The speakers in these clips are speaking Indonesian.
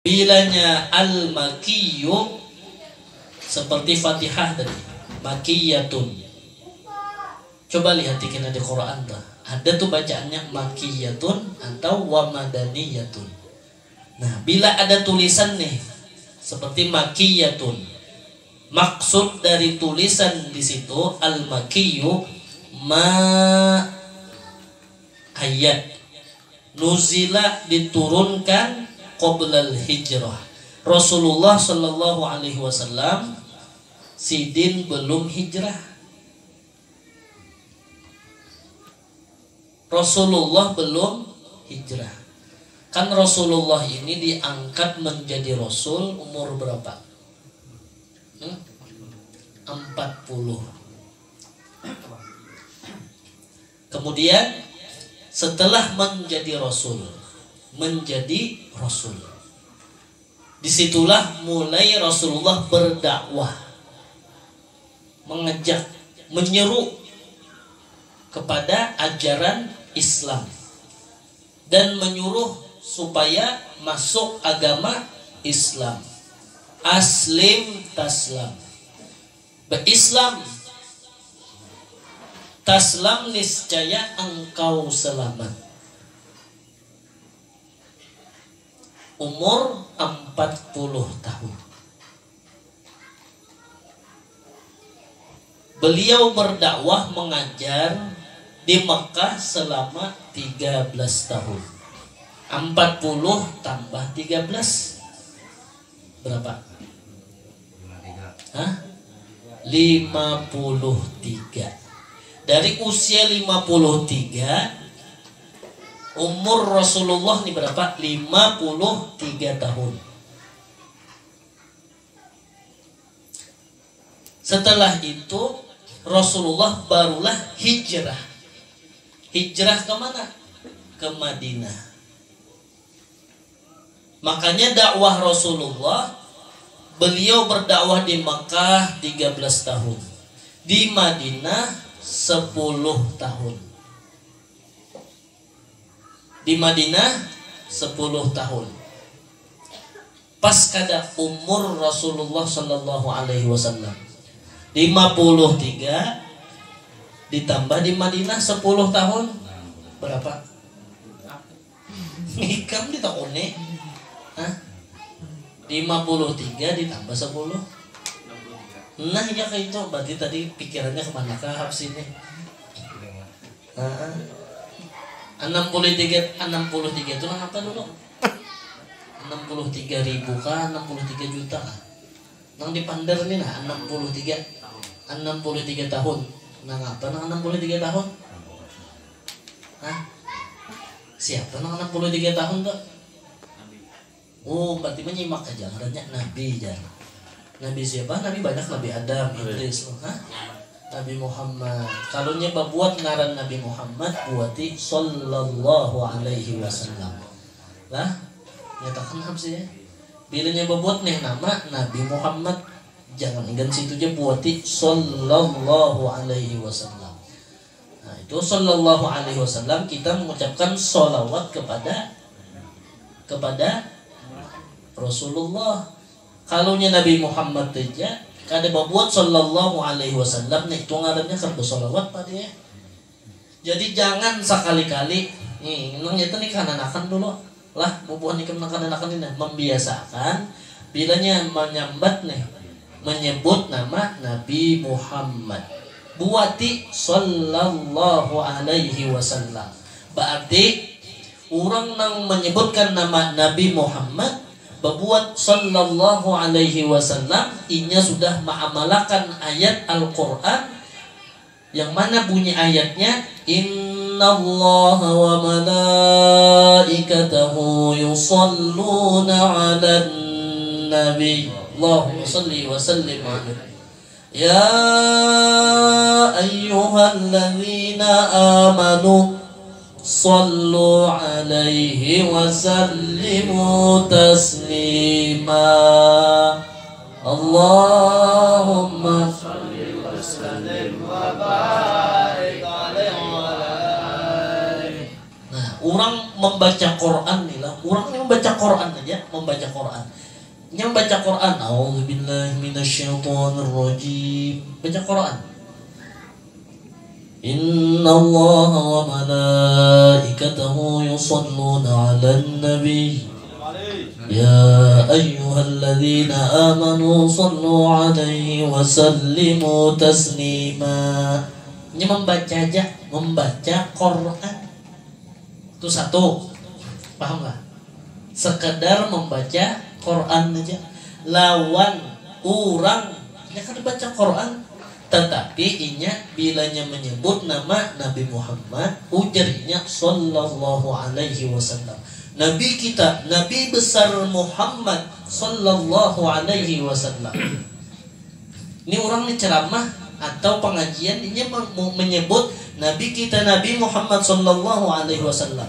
Bilanya al-makiyyu seperti Fatihah tadi, makiyatun. Coba lihat di Quran tuh. Ada tuh bacaannya makiyatun atau wa madaniyatun. Nah, bila ada tulisan nih seperti makiyatun, maksud dari tulisan di situ al-makiyyu ayat nuzila diturunkan qoblal hijrah. Rasulullah sallallahu alaihi wasallam sidin belum hijrah. Rasulullah belum hijrah. Kan Rasulullah ini diangkat menjadi Rasul umur berapa? 40. Kemudian setelah menjadi Rasul, disitulah mulai Rasulullah berdakwah, mengajak, menyeru kepada ajaran Islam dan menyuruh supaya masuk agama Islam. Aslim taslam, berislam, taslam niscaya engkau selamat. Umur 40 tahun. Beliau berdakwah mengajar di Mekah selama 13 tahun. 40 tambah 13 berapa? 53. Dari usia 53, umur Rasulullah ini berapa? 53 tahun. Setelah itu Rasulullah barulah hijrah. Hijrah ke mana? Ke Madinah. Makanya dakwah Rasulullah, beliau berdakwah di Makkah 13 tahun. Di Madinah 10 tahun. Di Madinah 10 tahun. Pas kada umur Rasulullah sallallahu alaihi wasallam 53 ditambah di Madinah 10 tahun berapa? Hikam ditakone. 53 ditambah 10. Nah, ya kayak itu berarti tadi pikirannya kemana kah sini? 63 itu apa dulu? 63.000 kah? 63 juta kah? Nang dipander nih nah 63 tahun. Nang apa nang 63 tahun? Siapa nang 63 tahun tuh? Oh, berarti menyimak aja ngarannya Nabi jangan. Nabi siapa? Nabi banyak, Nabi Adam, Idris, Nabi Muhammad. Kalau nyebab buat ngaran Nabi Muhammad buati sallallahu alaihi wasallam. Lah, nyatakan apa sih ya? Bila nyebab buat nih nama Nabi Muhammad, jangan enggan situ aja buati sallallahu alaihi wasallam. Nah, itu sallallahu alaihi wasallam kita mengucapkan sholawat kepada Rasulullah. Kalau Nabi Muhammad aja kada berbuat sallallahu alaihi wasallam nih itu ngarannya kan bersolawat pada ya. Jadi jangan sekali-kali nang nyata nih kananakan dulu lah bubuhan nih kananakan ini membiasakan bilanya menyambat nih menyebut nama Nabi Muhammad buati sallallahu alaihi wasallam. Berarti orang nang menyebutkan nama Nabi Muhammad berbuat sallallahu alaihi wasallam, inya sudah mengamalkan ayat Al-Quran yang mana bunyi ayatnya innallaha wa malaikatahu yusalluna 'alan nabi Allahumma shalli wa sallim alaihi ya ayyuhalladzina amanu sallu alaihi wa sallimu taslima Allahumma salli wa sallim wa barik alaihi. Nah, orang membaca Quran nih lah Orang yang membaca Quran aja, membaca Quran. Yang baca Quran, A'udzubillahi minasyaitonirrajim. Baca Quran. Inna Allah wa malaikatahu yusalluna 'alan nabi. Ya ayyuhalladzina amanu sallu 'alaihi wa sallimu taslima. Ini membaca aja, membaca Quran. Itu satu. Paham gak? Sekedar membaca Quran aja. Lawan orang ya kan baca Quran, tetapi inya bilanya menyebut nama Nabi Muhammad, ujarnya sallallahu alaihi wasallam. Nabi kita, Nabi besar Muhammad sallallahu alaihi wasallam. Ini orang nih ceramah atau pengajian ini menyebut Nabi kita, Nabi Muhammad sallallahu alaihi wasallam.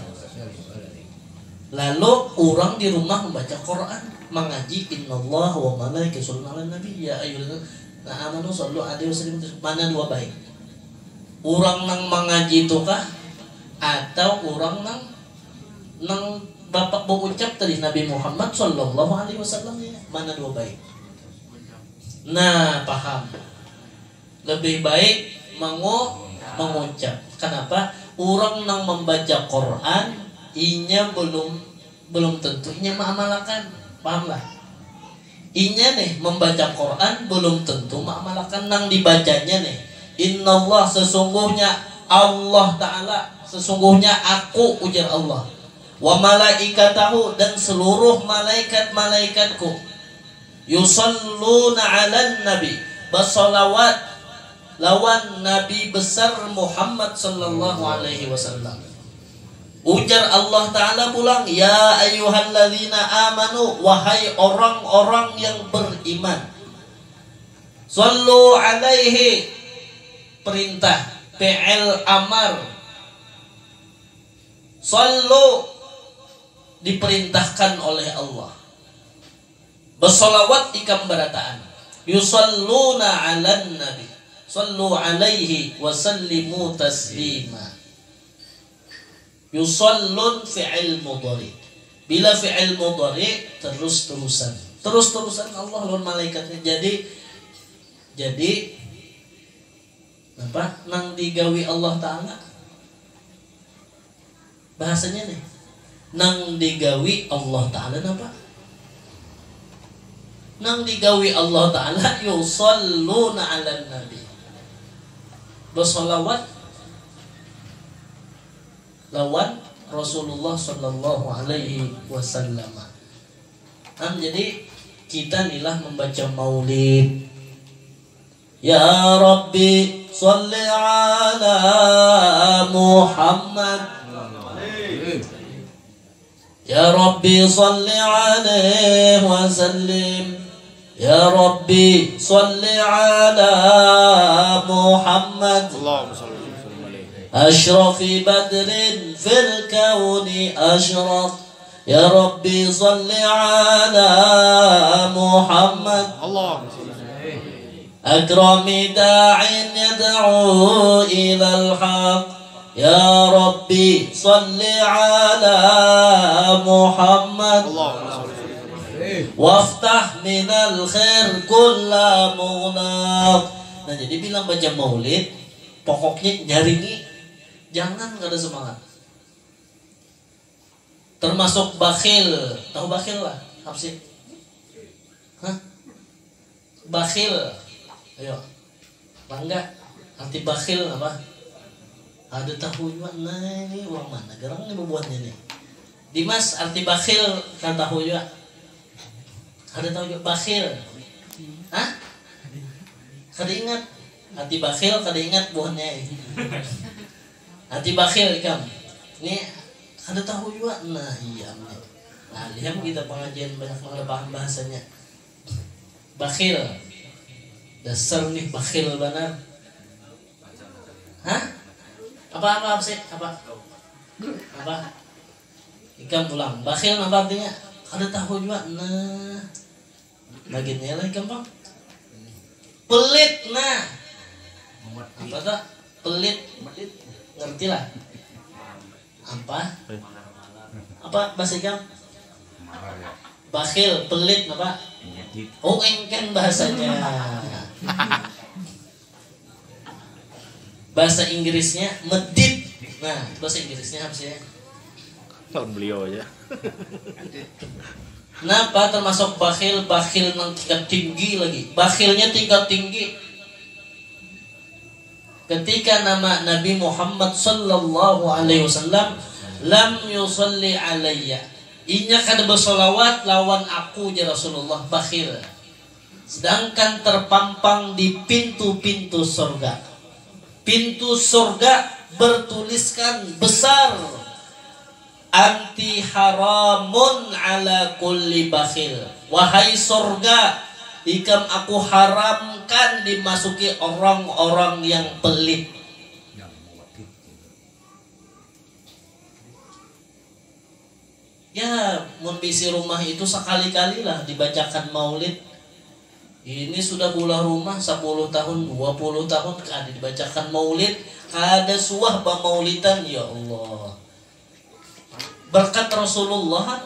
Lalu orang di rumah membaca Quran, mengaji innallaha wa malaikatahu yusholluna 'alan nabi ya ayyuhalladzina amanu shollu 'alaihi wa sallimu taslima. Mana dua baik? Orang nang mengaji itu kah atau orang nang bapak mengucap tadi Nabi Muhammad sallallahu alaihi wasallam ya? Mana dua baik? Nah, paham. Lebih baik mengucap. Kenapa? Orang nang membaca Quran inya belum tentu inya mengamalkan. Paham lah? Inya nih membaca Quran belum tentu mengamalkan nang dibacanya nih. Innallah, sesungguhnya Allah Ta'ala, sesungguhnya aku, ujar Allah, wa malaikatahu, dan seluruh malaikat-malaikatku, yusalluna 'alan nabi, bersolawat lawan Nabi besar Muhammad sallallahu alaihi wasallam. Ujar Allah Ta'ala pulang, ya ayyuhalladzina amanu, wahai orang-orang yang beriman, sallu alaihi, perintah fi'il amar, sallu diperintahkan oleh Allah, bersolawat ikam berataan, yusalluna 'alan nabi, sallu alaihi wa sallimu taslima. Yusallun fi'il mudhari. Bila fi'il mudhari terus-terusan Allah lawan malaikatnya. Jadi apa? Nang digawi Allah Ta'ala. Bahasanya nih. Nang digawi Allah Ta'ala apa? Nang digawi Allah Ta'ala yusalluna 'alan nabi. Bersolawat lawan Rasulullah sallallahu alaihi wasallam. Jadi kita nilah membaca maulid. Ya Rabbi sholli ala Muhammad. Ya Rabbi sholli alaihi wa sallim. Ya Rabbi sholli ala Muhammad. أشرف بدر في الكون أشرف. يا ربي صل على محمد. أكرم داع يدعو إلى الحق. يا ربي صل على محمد. وافتح من الخير كل مغلق. Nah, jadi bilang baca maulid pokoknya nyaringi, jangan gak ada semangat. Termasuk bakhil. Tahu bakhil lah? Apa sih? Hah? Bakhil. Ayo. Bangga. Arti bakhil apa? Ada tahu juga. Nah, ini uang mana? Gerang ini membuatnya nih. Dimas, arti bakhil kan tahu juga. Ada tahu juga bakhil? Hah? Kada ingat. Arti bakhil kada ingat buahnya. Arti bakhil ikam. Ini ada tahu juga. Nah iya. Nah lihat kita pengajian banyak paham bahasanya. Bakhil. Dasar nih bakhil benar. Hah? Apa sih? Apa? Ikam pulang. Bakhil apa artinya? Ada tahu juga. Nah. Bagiannya lah ikam bang. Pelit nah. Apa tuh? Pelit. Ngerti lah. Apa bahasa ikam? Bakhil, pelit apa? Oh, engken bahasanya. Bahasa Inggrisnya medit. Nah, bahasa Inggrisnya apa sih ya? Tahun beliau aja. Kenapa termasuk bakhil? Bakhil yang tingkat tinggi lagi. Bakhilnya tingkat tinggi. Ketika nama Nabi Muhammad sallallahu alaihi wasallam lam yusalli alayya. Inya kada bersolawat lawan aku ya Rasulullah, bakhil. Sedangkan terpampang di pintu-pintu surga. Pintu surga bertuliskan besar, anti haramun ala kulli bakhil. Wahai surga, ikam aku haramkan dimasuki orang-orang yang pelit. Ya, mun bisi rumah itu sekali-kali lah dibacakan maulid. Ini sudah bulan rumah 10 tahun, 20 tahun kada dibacakan maulid, kada suah ba maulidan, ya Allah. Berkat Rasulullah,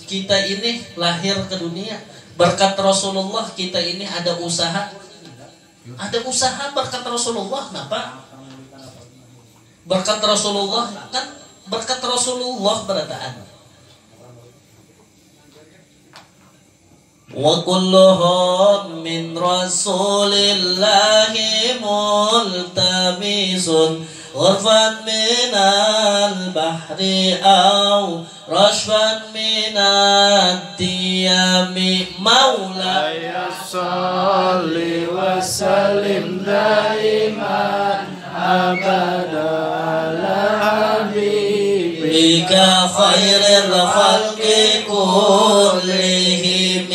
kita ini lahir ke dunia. Berkat Rasulullah kita ini ada usaha. Ada usaha berkat Rasulullah, kenapa? Berkat Rasulullah kan berkat Rasulullah berataan. Wa kulluhum min rasulillahi multamisun ghurfan minal bahri aw rashfan minat tiyami maulaya salli wa sallim daiman abada ala habibika khairil khalqi kullihim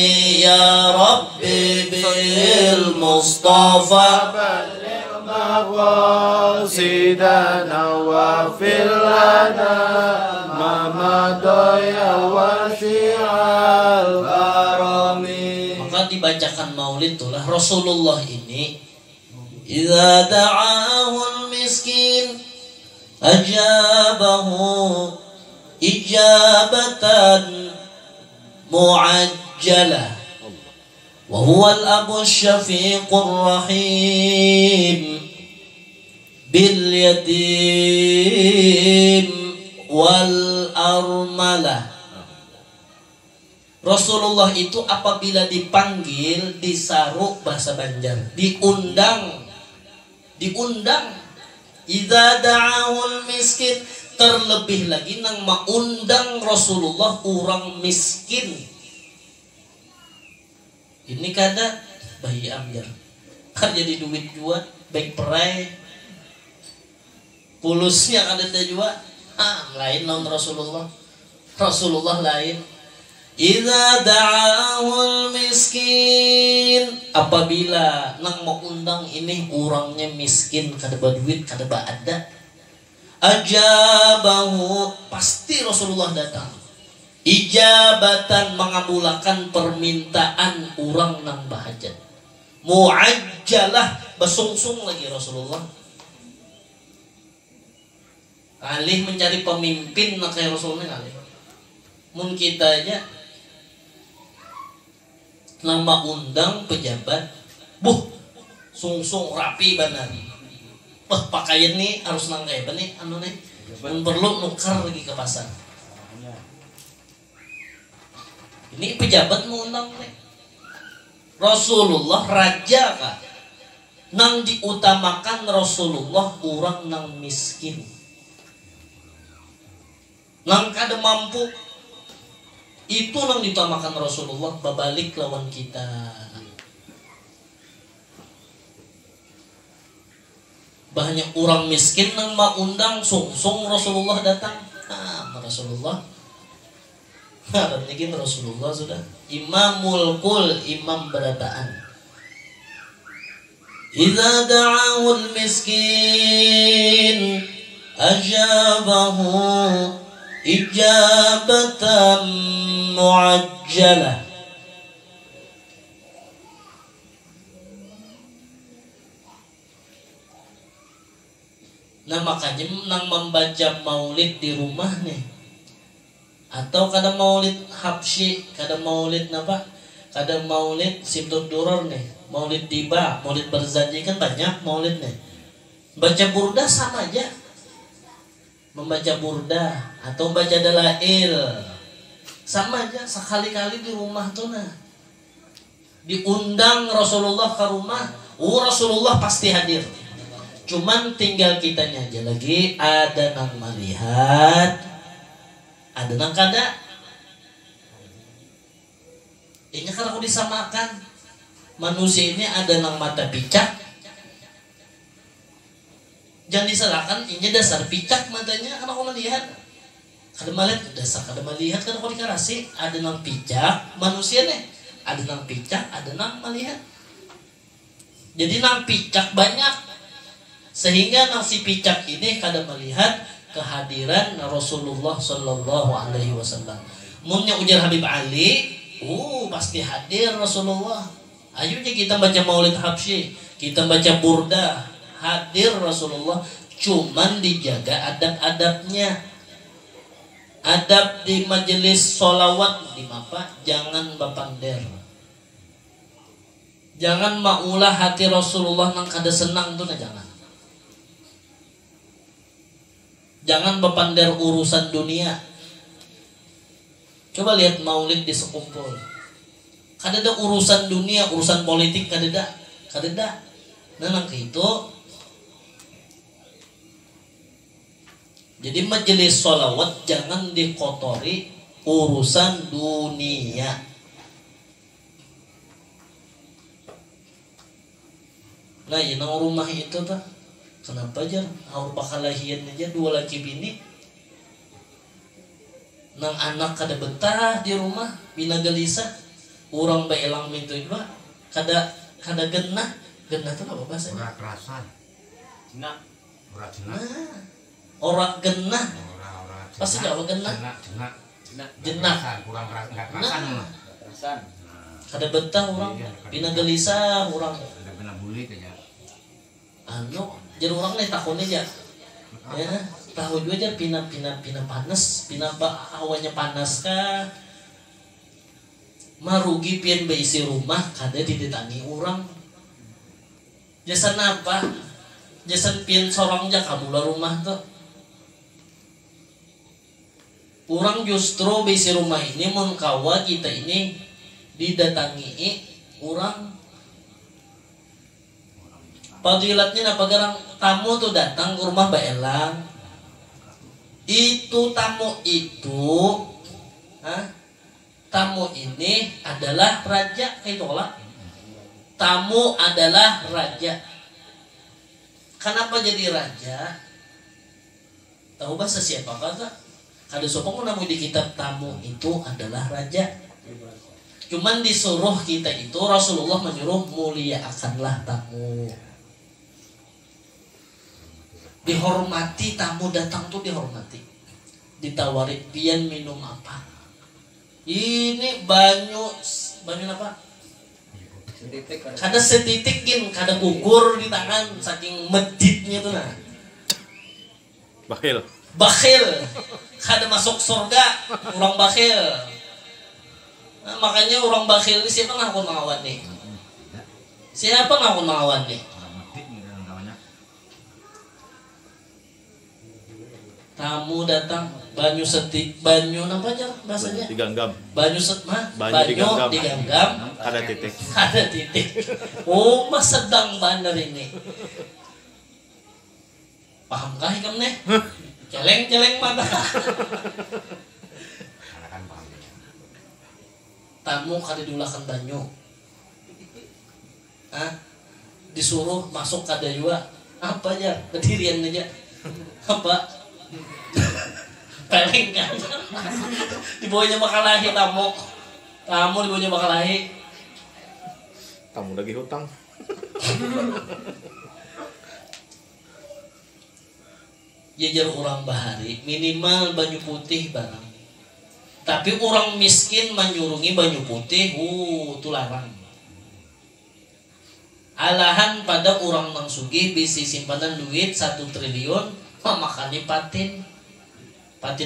ya rabbi bil mustafa balligh maqasidana wa fil lana mamadaya wa syi'al karami. Maka dibacakan maulid itulah Rasulullah ini idza da'ahu miskin ajabahu ijabatan mu'ajjalah wa huwa al-abu syafiqur rahim bil yatim wal armalah. Rasulullah itu apabila dipanggil, disaruk bahasa Banjar, diundang. Idza da'ahul miskin, terlebih lagi nang maundang Rasulullah orang miskin. Ini kada bayi amjar, kan jadi duit jua, baik perai, pulusnya ada jua. Lain non Rasulullah. Rasulullah lain. Idza da'ahul miskin, apabila nang mau undang ini orangnya miskin, kada duit, kada ada, ajabahu, pasti Rasulullah datang. Ijabatan, mengabulkan permintaan orang nang bahajat. Muajjalah, besungsung lagi Rasulullah. Alih mencari pemimpin nak kayak Rasulullah alih. Mun kita aja nama undang pejabat, sungsung rapi benar. Pakaian nih harus nang kayak nih, anu nih, perlu nukar lagi ke pasar. Ini pejabat mengundang nih. Rasulullah raja kah? Nang diutamakan Rasulullah orang nang miskin, nang kada mampu, itu nang diutamakan Rasulullah. Babalik lawan kita. Banyak orang miskin nang maundang sungsung Rasulullah datang. Rasulullah Rasulullah Rasulullah sudah imamul kul, imam berataan. Idza da'ahul miskin ajabahu ijabatan muajjalah. Nah makanya nang membaca maulid di rumah nih, Atau kada maulid habsyi, kada maulid napa? Kada maulid simtud duror nih, maulid tiba, maulid berjanji kan banyak maulid nih. Baca burda sama aja. Membaca burda atau baca dalail sama aja, sekali-kali di rumah tuh nah. Diundang Rasulullah ke rumah, Rasulullah pasti hadir. Cuman tinggal kitanya aja lagi ada nang melihat, ada nang kada. Ini kan aku disamakan. Manusia ini ada nang mata picak. Jangan disalahkan, ini dasar picak matanya kan aku melihat. Kada melihat dasar kada melihat kan aku dikarasi. Ada nang picak manusia nih. Ada nang picak, ada nang melihat. Jadi nang picak banyak. Sehingga nang si picak ini kada melihat kehadiran Rasulullah sallallahu alaihi wasallam. Munnya ujar Habib Ali, pasti hadir Rasulullah. Ayo kita baca maulid habsyi, kita baca burda, hadir Rasulullah. Cuman dijaga adab-adabnya. Adab di majelis sholawat di apa? Jangan bapander. Jangan maulah hati Rasulullah nang kada senang tuh nah jangan. Jangan bapander urusan dunia. Coba lihat maulid di sekumpul. Kada ada urusan dunia, urusan politik kada ada. Kada ada. Nah nang itu. Jadi majelis sholawat jangan dikotori urusan dunia. Nah ya nang rumah itu tuh. Kenapa aja? Aur bakalahian aja 2 laki bini. Nang anak kada betah di rumah bina gelisah urang bae elang mintu iba kada genah tuh apa bahasa ora kerasan jenak ora jenak ora genah pasti apa genah jenak kurang kerasan kada betah urang bina gelisah urang kada benar bulik aja jadi urang nih takon aja ya tahu juga aja pina panas, pina hawanya panas kah? Marugi pian beisi rumah kada didatangi orang. Jasan apa? Jasan pian sorong aja kamu lah rumah tuh. Orang justru beisi rumah ini mengkawa kita ini didatangi orang. Padilatnya apa garang tamu tuh datang ke rumah baelang. Itu tamu ini adalah raja itulah. Tamu adalah raja. Kenapa jadi raja? Tahu bahasa siapa kata? Kada sopong namu di kitab tamu itu adalah raja. Cuman disuruh kita itu Rasulullah menyuruh muliakanlah tamu. Dihormati, tamu datang tuh dihormati. Ditawari pian minum apa? Ini banyu apa? Kada setitik gin, kada gugur di tangan saking meditnya tuh nah. Bakhil. Kada masuk surga, orang bakhil. Nah, makanya orang bakhil ini siapa ngaku ngawan nih? Siapa ngaku ngawan nih? Tamu datang, banyu apa aja bahasanya? Diganggam. Banyu diganggam. Ada titik. Mas sedang bener ini. Pahamkah ikam nih? Celeng mata. Tamu kada diulakan banyu. Disuruh masuk kada jua. Apa aja? Kedirian aja. Apa? Peleng kan dibawanya bakalahi tamu dibawanya bakalahi tamu lagi hutang jajar orang bahari minimal banyu putih barang tapi orang miskin menyurungi banyu putih itu larang alahan pada orang nang sugih bisi simpanan duit 1 triliun makannya patin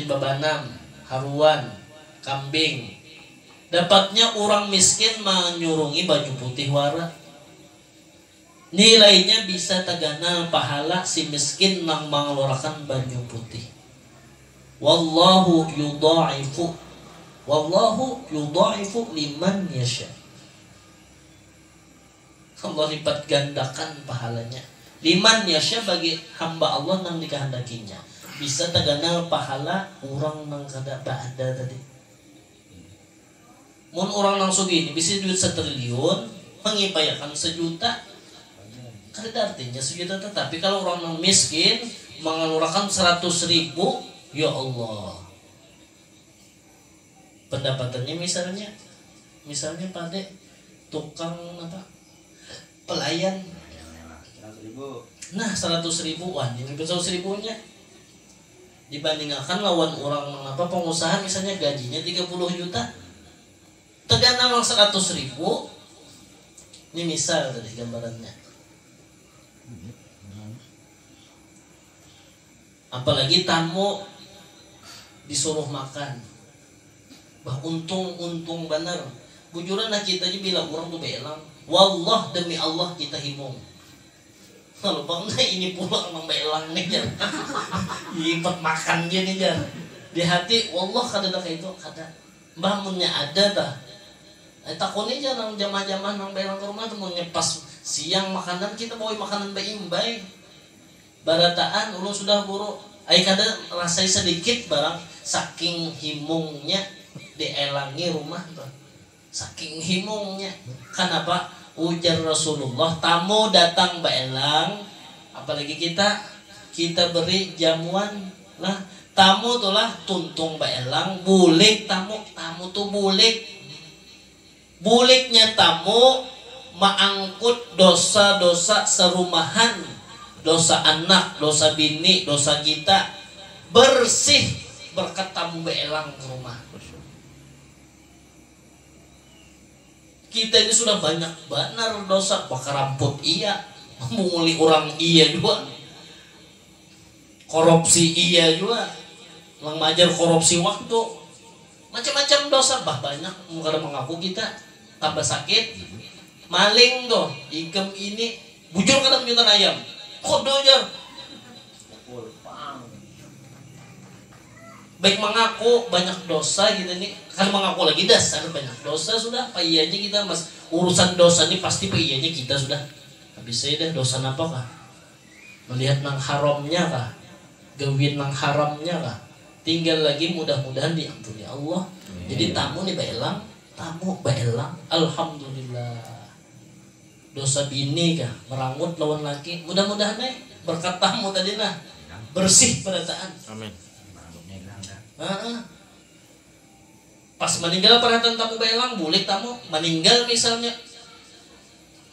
babanam haruan, kambing. Dapatnya orang miskin menyurungi baju putih wara. Nilainya bisa tegana pahala si miskin nang mengeluarkan baju putih. Wallahu yudha'ifu liman yasha. Allah lipat gandakan pahalanya. Liman yasha bagi hamba Allah nang dikehendakinya. Bisa tegana pahala orang nang kada ba'da tadi. Mun orang nang sugih bisa duit 1 triliun, mengipayakan 1 juta. Kada artinya 1 juta, tetapi kalau orang yang miskin mengeluarkan 100.000, ya Allah. Pendapatannya misalnya Pak tukang apa? Pelayan 100.000. Nah, 100.000, wah, ini 100.000-nya dibandingkan lawan orang apa pengusaha misalnya gajinya 30 juta. Tegana orang 100.000. Ini misal tadi gambarannya. Apalagi tamu disuruh makan. Bah untung benar. Bujuran kita aja bilang orang tuh belang. Wallah demi Allah kita himung. Lalu bang ini pulang nang belang nih jar. Lipat makan dia nih jar. Di hati wallah kada kayak itu kada. Mbah munnya ada dah. Takutnya aja nang jamaah-jamaah nang belang ke rumah tuh munnya pas siang makanan kita bawa makanan bayi-bayi. Barataan ulun sudah buruk. Ai kada rasai sedikit barang saking himungnya dielangi rumah tuh. Saking himungnya. Kenapa? Ujar Rasulullah, tamu datang beelang, apalagi kita beri jamuan lah. Tamu tuh lah tuntung beelang, bulik tamu tuh bulik. Buliknya tamu mengangkut dosa-dosa serumahan, dosa anak, dosa bini, dosa kita bersih berkat tamu beelang ke rumah. Kita ini sudah banyak benar dosa, bakar rambut iya, menguli orang iya juga, korupsi iya juga, mengajar korupsi waktu, macam-macam dosa bah banyak. Kadang mengaku kita tambah sakit, maling tuh, ikem ini bujur kadang juta ayam, kodonya, baik mengaku banyak dosa gitu nih, kan mengaku lagi dasar banyak dosa sudah, payahnya kita mas urusan dosa ini pasti payahnya kita sudah habis saya deh dosa apa kah? Melihat nang haramnya kah? Gawin nang haramnya kah? Tinggal lagi mudah-mudahan diampuni Allah. Jadi tamu nih baelang, alhamdulillah. Dosa bini kah? Merangut lawan laki, mudah-mudahan nih berkat tamu tadi nah bersih perataan. Amin. Pas meninggal perhatian tamu belang, bulik tamu meninggal misalnya,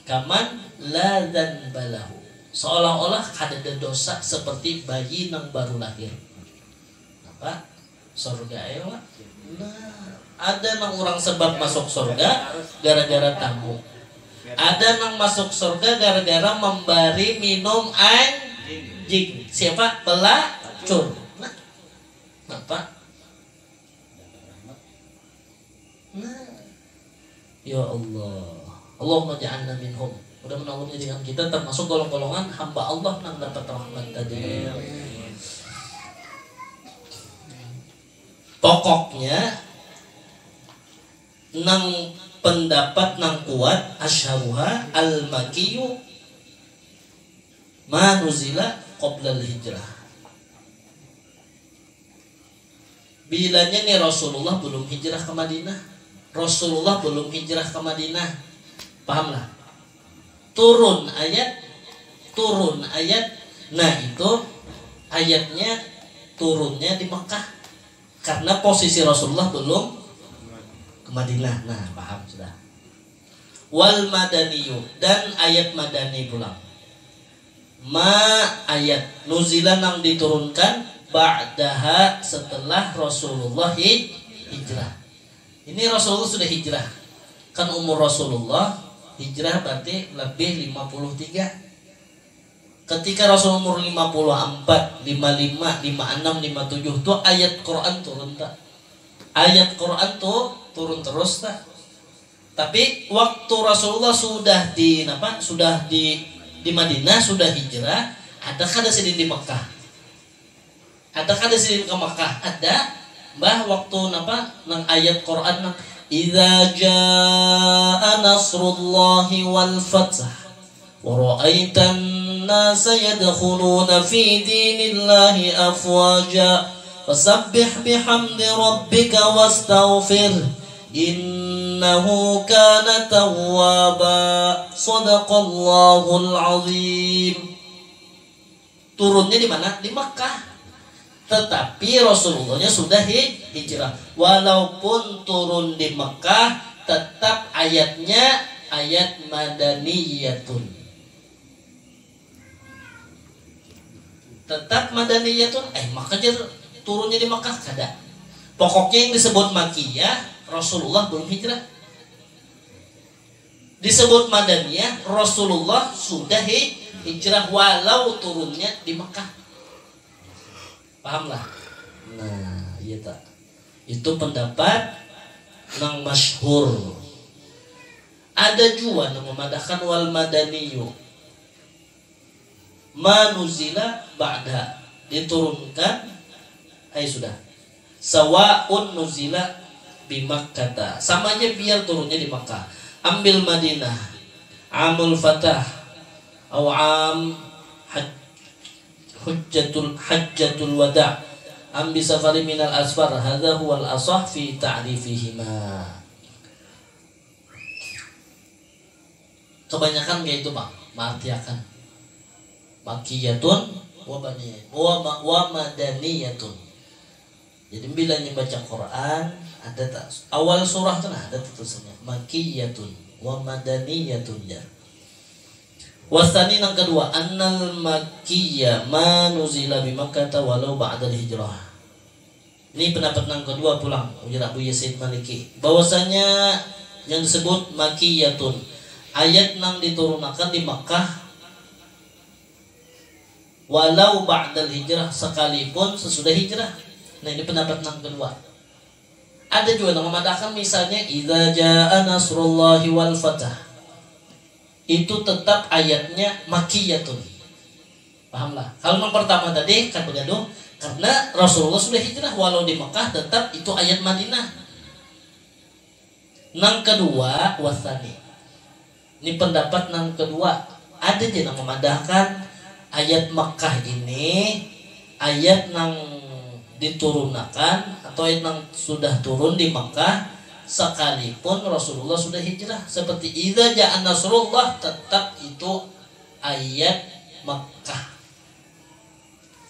kaman la dzanbalahu, seolah-olah ada dosa seperti bayi yang baru lahir. Apa? Surga ewa. Nah, ada nang orang sebab masuk surga gara-gara tamu. Ada nang masuk surga gara-gara memberi minum anjing. Siapa? Pelacur. Nah, apa? Nah, ya Allah, Allahumma ja'alna minhum. Mudah-mudahan Allah menjadikan kita termasuk golongan-golongan hamba Allah yang dapat rahmat tadi. Pokoknya nang pendapat nang kuat asharuha al-makiyyu ma nuzila qabla al-hijrah. Bilanya nih Rasulullah belum hijrah ke Madinah. Rasulullah belum hijrah ke Madinah. Pahamlah? Turun ayat. Nah itu ayatnya turunnya di Mekah. Karena posisi Rasulullah belum ke Madinah. Nah paham sudah. Wal madaniyu, dan ayat madani pulang. Ma ayat nuzilan yang diturunkan ba'daha setelah Rasulullah hijrah. Ini Rasulullah sudah hijrah. Kan umur Rasulullah hijrah berarti lebih 53. Ketika Rasul umur 54, 55, 56, 57 itu ayat Quran turun tak? Ayat Quran tuh turun terus tak. Tapi waktu Rasulullah sudah di Madinah, sudah hijrah, adakah ada sidin di Mekah? Adakah ada sidin ke Mekah? Ada. Mbah waktu nang ayat Quran idza jaa nasrullahi wal fath wa ra'aitan nasa yadkhuluna fi dinillahi afwaja fasabbih bihamdi rabbika wastaghfir innahu kana tawwaba sadaqallahul azim. Turunnya di mana? Di Makkah. Tetapi Rasulullahnya sudah hijrah. Walaupun turun di Mekah, tetap ayatnya ayat madaniyatun. Tetap madaniyatun. Maka turunnya di Mekah kada. Pokoknya yang disebut Makkiyah, Rasulullah belum hijrah. Disebut madaniyah, Rasulullah sudah hijrah walau turunnya di Mekah. Pahamlah. Nah, iya tak. Itu pendapat nang masyhur. Ada juga yang memadahkan wal madaniyu manuzila ba'da, diturunkan sudah sawaun nuzila bi Makkah, sama aja biar turunnya di Makkah. Ambil Madinah amul fatah atau hajjatul wada' am bi safari minal asfar, hadza huwal asah fi ta'rifihima. Kebanyakan kayak itu Pak, mengartiakan Makkiyatun wa madaniyatun. Jadi bila baca Quran ada tak awal surah tuh ada tulisannya Makkiyatun wa madaniyatun ya. Wasani yang kedua, annal makkiyya ma nuzila bi Makkah walau ba'da hijrah. Ini pendapat yang kedua pulang ujar Abu Yazid Maliki, bahwasanya yang disebut makkiyatun ayat yang diturunkan di Makkah walau ba'da hijrah, sekalipun sesudah hijrah. Nah, ini pendapat yang kedua. Ada juga yang memadahkan misalnya idza jaa nasrullahi wal fath, itu tetap ayatnya Makkiyatun. Pahamlah. Kalau yang pertama tadi kan bergaduh karena Rasulullah sudah hijrah walau di Mekah, tetap itu ayat Madinah. Yang kedua wasani. Ini pendapat yang kedua. Ada yang memadahkan ayat Mekah ini ayat yang diturunkan atau ayat yang sudah turun di Mekah sekalipun Rasulullah sudah hijrah, seperti idza jaa nasrullah, tetap itu ayat Makkah,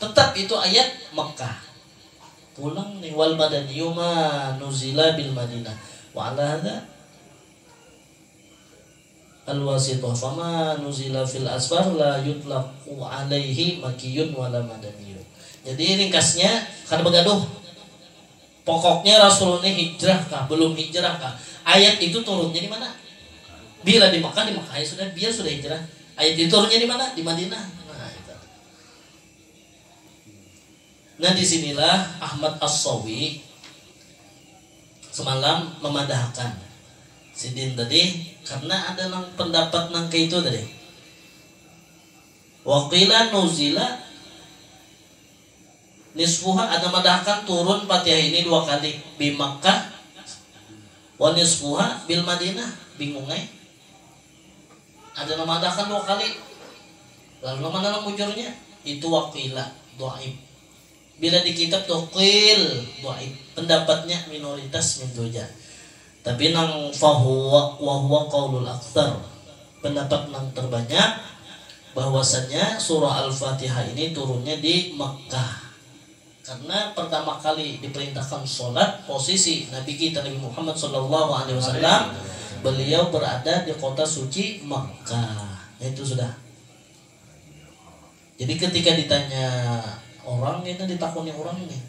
tetap itu ayat Makkah. Pulang nih wal madaniyyu ma nuzila bil Madinah wa ala hadza al wasithah fama nuzila fil asfar la yutlaqu alaihi makkiyun wala madaniyun. Jadi ringkasnya kan begaduh. Pokoknya Rasulullah hijrah kah, belum hijrah kah? Ayat itu turunnya di mana? Bila di Makkah, di Makkah sudah, biar sudah hijrah. Ayat itu turunnya di mana? Di Madinah. Nah, itu. Nah, disinilah Ahmad As-Sawi semalam memadahkan sidin tadi karena ada nang pendapat nang kayak itu tadi. Waqila nuzila nisfuha, ada madahkan turun Fatihah ini 2 kali di Makkah wa nisfuha bil Madinah. Bingung ada madahkan 2 kali, lalu mana mujurnya itu waqila dhaif. Bila di kitab tuqil dhaif, pendapatnya minoritas min doja. Tapi nang fahuwa wa huwa qaulul aktsar, pendapat nang terbanyak bahwasanya surah Al-Fatihah ini turunnya di Makkah. Karena pertama kali diperintahkan sholat, posisi Nabi kita Nabi Muhammad SAW beliau berada di kota suci Makkah. Itu sudah. Jadi ketika ditanya orang ini, ditakuni orang ini,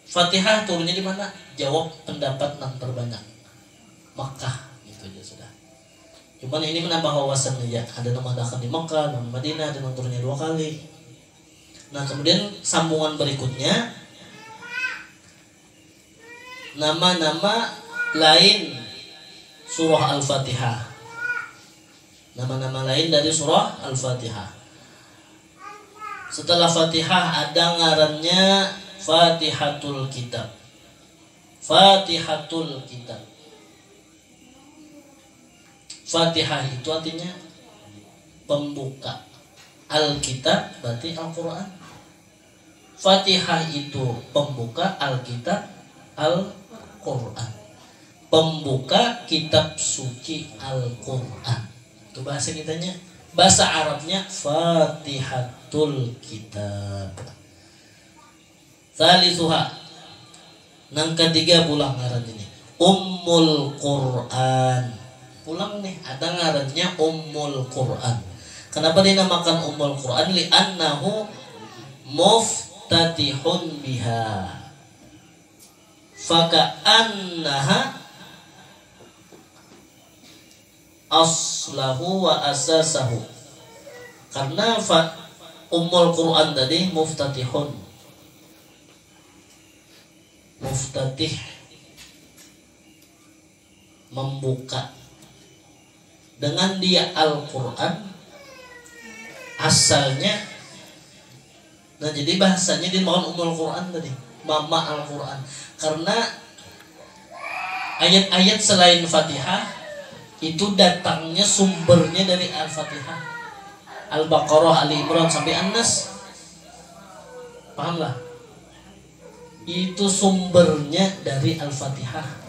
Fatihah turunnya di mana? Jawab pendapat yang terbanyak Makkah. Itu aja sudah. Cuman ini menambah wawasan ya. Ada nama dakan di Makkah, dan Madinah, ada yang turunnya 2 kali. Nah, kemudian sambungan berikutnya nama-nama lain surah Al-Fatihah. Nama-nama lain dari surah Al-Fatihah. Setelah Fatihah ada ngarannya Fatihatul Kitab. Fatihatul Kitab. Fatihah itu artinya pembuka. Al-Kitab berarti Al-Quran. Fatihah itu pembuka, Al-Kitab Al-Quran. Pembuka kitab suci Al-Quran. Itu bahasa kitanya. Bahasa Arabnya Fatihatul Kitab. Salisuha. Nang ketiga pulang ngaran ini. Ummul Quran. Pulang nih, ada ngarannya Ummul Quran. Kenapa dinamakan Ummul Quran? Li'annahu muftatihun biha. Faka'annaha aslahu wa asasahu. Karena Ummul Quran tadi muftatihun. Muftatih, membuka. Dengan dia Al-Quran asalnya. Nah jadi bahasanya dinamakan Ummul Quran tadi, mama Al-Quran. Karena ayat-ayat selain Fatihah itu datangnya sumbernya dari Al-Fatihah. Al-Baqarah, Ali Imran sampai An-Nas. Paham lah? Itu sumbernya dari Al-Fatihah.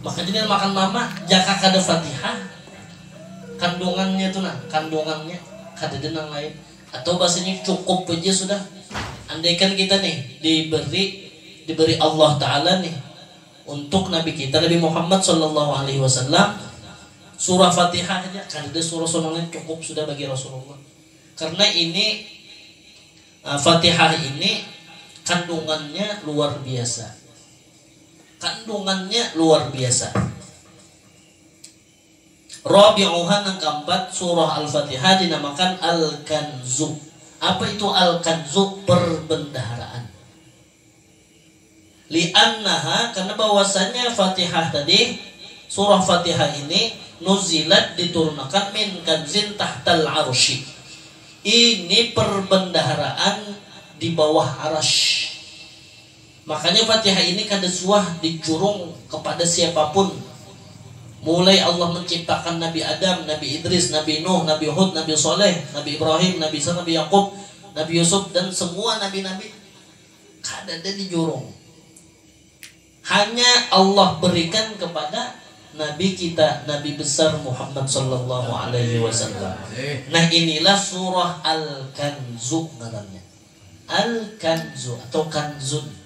Makanya dia makan mama jaka kada Fatihah kandungannya itu kandungannya kada denang lain, atau bahasanya cukup aja sudah. Andaikan kita nih diberi Allah Ta'ala nih untuk Nabi kita Nabi Muhammad SAW surah Fatihah aja, kada ada surah lain cukup sudah bagi Rasulullah. Karena ini Fatihah ini kandungannya luar biasa. Kandungannya luar biasa. Rabi'uha yang keempat, surah Al-Fatihah dinamakan Al-Kanzu. Apa itu Al-Kanzu? Perbendaharaan. Li'annaha, karena bahwasannya Fatihah tadi, surah Fatihah ini nuzilat diturunkan min kanzin tahtal arsy. Ini perbendaharaan di bawah arasy. Makanya Fatihah ini kada suah dicurung kepada siapapun. Mulai Allah menciptakan Nabi Adam, Nabi Idris, Nabi Nuh, Nabi Hud, Nabi Soleh, Nabi Ibrahim, Nabi Isa, Nabi Yakub, Nabi Yusuf, dan semua nabi-nabi kada ada dijurung. Hanya Allah berikan kepada Nabi kita, Nabi besar Muhammad sallallahu alaihi wasallam. Nah inilah surah Al-Kanzu namanya. Al-Kanzu atau Kanzun.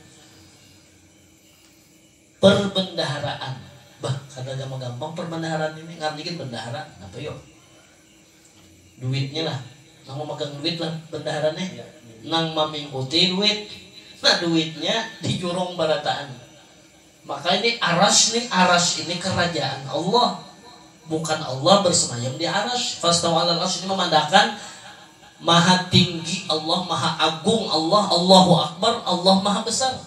Perbendaharaan. Bah, kada gampang perbendaharaan ini ngartikan bendahara. Apa yuk? Duitnya lah. Nang mau megang duit lah bendaharannya. Nang mamingkuti duit. Nah duitnya dijurung barataan. Maka ini aras ini kerajaan Allah. Bukan Allah bersemayam di aras. Fastawa alal arsy ini memandangkan maha tinggi Allah, maha agung Allah, Allahu Akbar, Allah maha besar.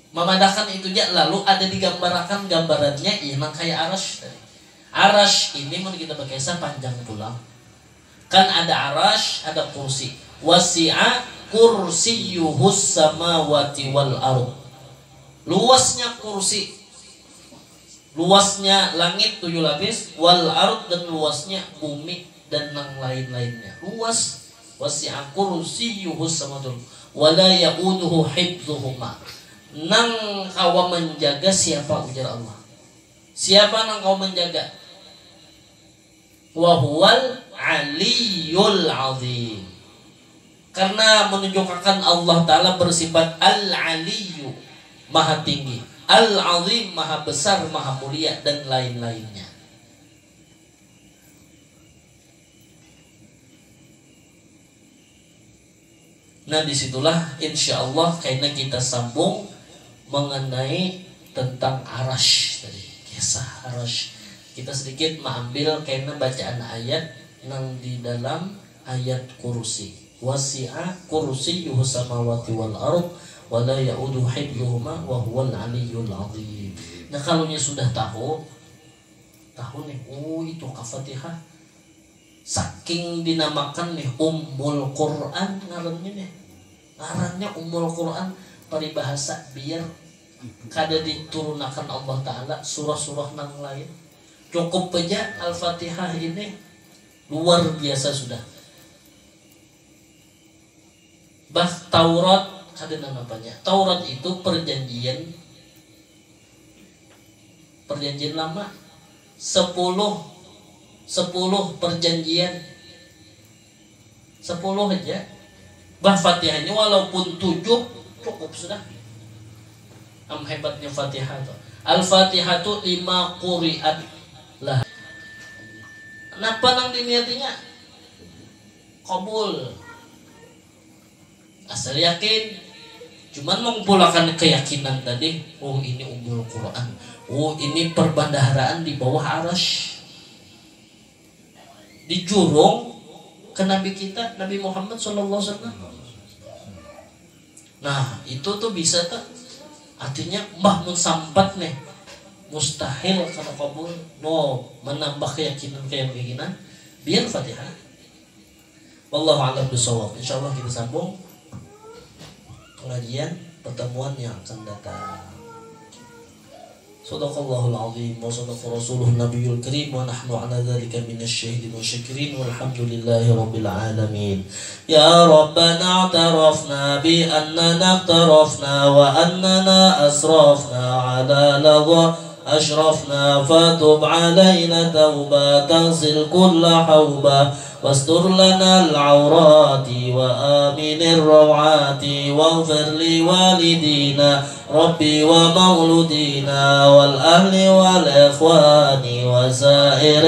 Memandangkan itu aja, lalu ada digambarkan gambarannya memang kayak arash tadi. Arash ini mau kita berkisah panjang pulang. Kan ada arash, ada kursi. Wasi'a kursiyuhus samawati wal ardh. Luasnya kursi, luasnya langit 7 lapis, wal ardh, dan luasnya bumi dan yang lain-lainnya. Luas. Wasi'a kursiyuhus samawati wal ardh wala ya'uduhu hifdzuhuma. Nang kau menjaga siapa, ujar Allah. Siapa nang kau menjaga? Wa huwal aliyul azim. Karena menunjukkan Allah Ta'ala bersifat al-aliyu, maha tinggi, al-azim, maha besar, maha mulia, dan lain-lainnya. Nah disitulah insya Allah karena kita sambung mengenai tentang arash tadi, kisah arash. Kita sedikit mengambil karena bacaan ayat yang di dalam ayat kursi. wasi'a kursiyyuhu samawati wal ard wa la ya'uduhu hifdhuhuma wa huwal aliyyul azim. Nah, kalau sudah tahu nih, oh itu Al-Fatihah. Saking dinamakan nih Ummul Quran ngarannya nih. Ngarannya Ummul Quran paribahasa biar kada diturunakan Allah Ta'ala surah-surah nang lain. Cukup aja Al-Fatihah ini luar biasa sudah. Taurat ada namanya. Taurat itu perjanjian lama. 10 perjanjian 10 aja. Fatihahnya walaupun 7 cukup sudah. Hebatnya Fatihah itu. Al-Fatihah itu 5 quri'at lah. Kenapa nang diniatinya? Kabul. Asal yakin. Cuman mengumpulkan keyakinan tadi. Oh ini Ummul Quran. Oh ini perbendaharaan di bawah arasy. Dijurung ke Nabi kita, Nabi Muhammad SAW. Nah itu tuh bisa tuh. Artinya mbah mun sampat nih. Mustahil karena kabul. No, menambah keyakinan biar Fatihah. Wallahu a'lam bishawab. Insyaallah kita sambung pengajian pertemuan yang akan datang. Shadaqallahul azim wa shadaqa rasuluhu nabiyul karim wa nahnu ala dzalika minasyahidin wa syakirin walhamdulillahi rabbil alamin. Ya Rabbana a'tarafna bi annana aqtarafna wa annana asrafna ala ladha أشرفنا فتب علينا توبة تغسل كل حوبة واستر لنا العورات وآمن الروعات واغفر لوالدينا ربي ومولودينا والأهل والإخوان وسائر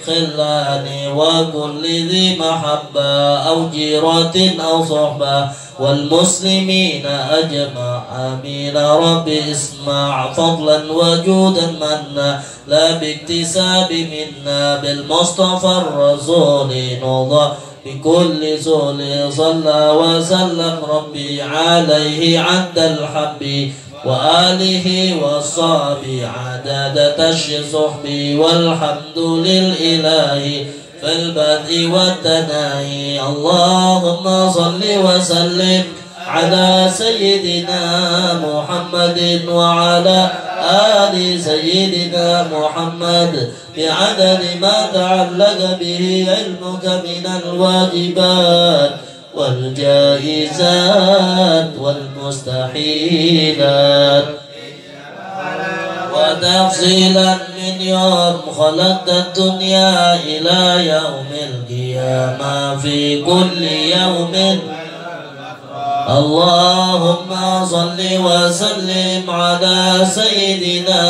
الخلان وكل ذي محبة أو جيرة أو صحبة والمسلمين أجمع آمين ربي اسمع فضلا وجودا منا لا باكتساب منا بالمصطفى الرسول نضى بكل زول صلى وسلم ربي عليه عد الحب وآله وصحبه عدد صحبي والحمد للإله في البدء والتناهي اللهم صل وسلم على سيدنا محمد وعلى آل سيدنا محمد بعدد ما تعلق به علمك من الواجبات والجائزات والمستحيلات وتفصيلا من يوم خلقت الدنيا إلى يوم القيامة في كل يوم اللهم صل وسلم على سيدنا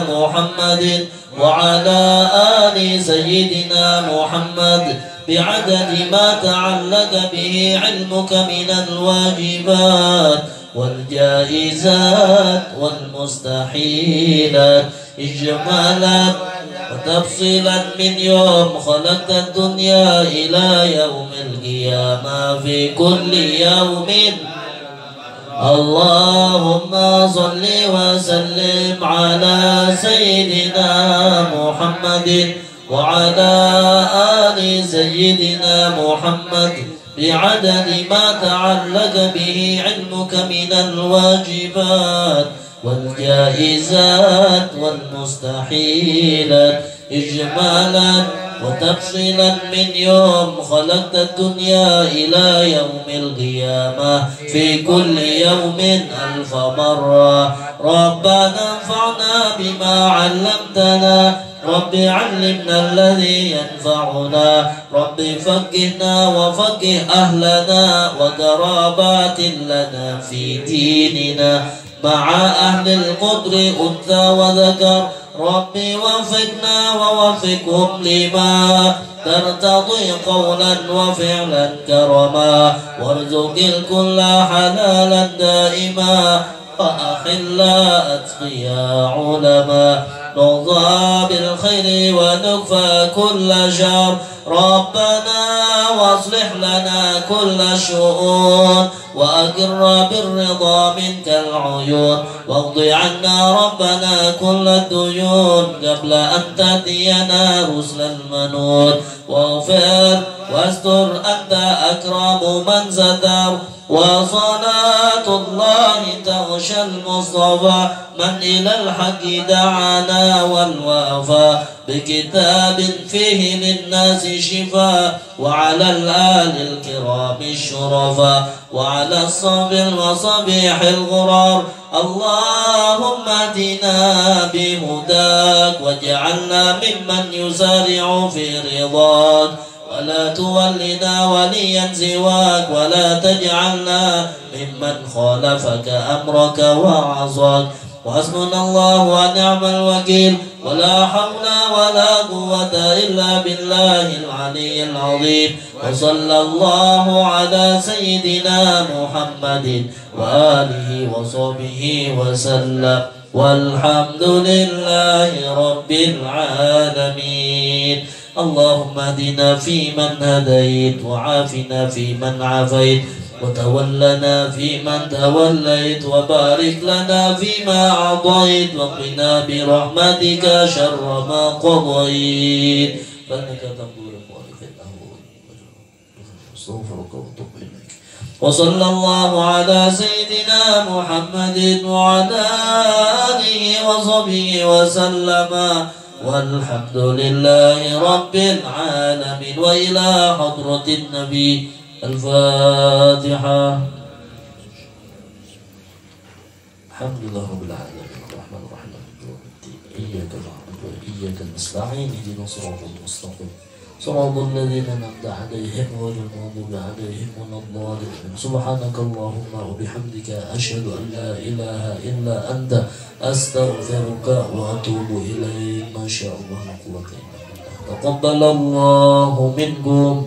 محمد وعلى آل سيدنا محمد بعدد ما تعلق به علمك من الواجبات والجائزات والمستحيلات إجمالا وتفصيلا من يوم خلقت الدنيا إلى يوم القيامة في كل يوم اللهم صل وسلم على سيدنا محمد وعلى آل سيدنا محمد بعدد ما تعلق به علمك من الواجبات والجائزات والمستحيلات إجمالا وتفصيلا من يوم خلقت الدنيا إلى يوم القيامة في كل يوم 1000 مرة ربنا انفعنا بما علمتنا رب علمنا الذي ينفعنا رب فقهنا وفقه أهلنا وقرابات لنا في ديننا مع أهل القدر أنثى وذكر ربي وفقنا ووفقهم لما ترتضي قولا وفعلا كرما وارزق الكل حلالا دائما وأحلا أتقيا علما نرضى بالخير ونكفى كل شر ربنا واصلح لنا كل شؤون وأقر بالرضا منك العيون واقض عنا ربنا كل الديون قبل أن تأتينا رسل المنون واغفر واستر أنت أكرم من ستر وصلاة الله تغشى المصطفى من إلى الحق دعانا والوفا بكتاب فيه للناس شفاء وعلى الآل الكرام الشرفاء وعلى الصف المصابيح الغرار اللهم اهدنا بهداك واجعلنا ممن يسارع في رضاك ولا تولنا وليا سواك ولا تجعلنا ممن خالفك أمرك وعصاك وحسبنا الله ونعم الوكيل ولا حول ولا قوة إلا بالله العلي العظيم وصلى الله على سيدنا محمد وآله وصحبه وسلم والحمد لله رب العالمين. اللهم اهدنا فيمن هديت وعافنا فيمن عافيت وتولنا فيمن توليت وبارك لنا فيما أعطيت وقنا برحمتك شر ما قضيت فإنك تقول في الأول استغفرك واتوب إليك. وصلى الله على سيدنا محمد وعلى آله وصحبه وسلم والحمد لله رب العالمين. وإلى حضرة النبي الفاتحة. الحمد لله رب العالمين الرحمن الرحيم مالك يوم الدين إياك نعبد وإياك نستعين اهدنا الصراط المستقيم صراط الذين أنعمت عليهم غير المغضوب عليهم ولا الضالين. سبحانك اللهم وبحمدك أشهد أن لا إله إلا أنت أستغفرك وأتوب إليك. ما شاء الله لا قوة إلا بالله. تقبل الله منكم.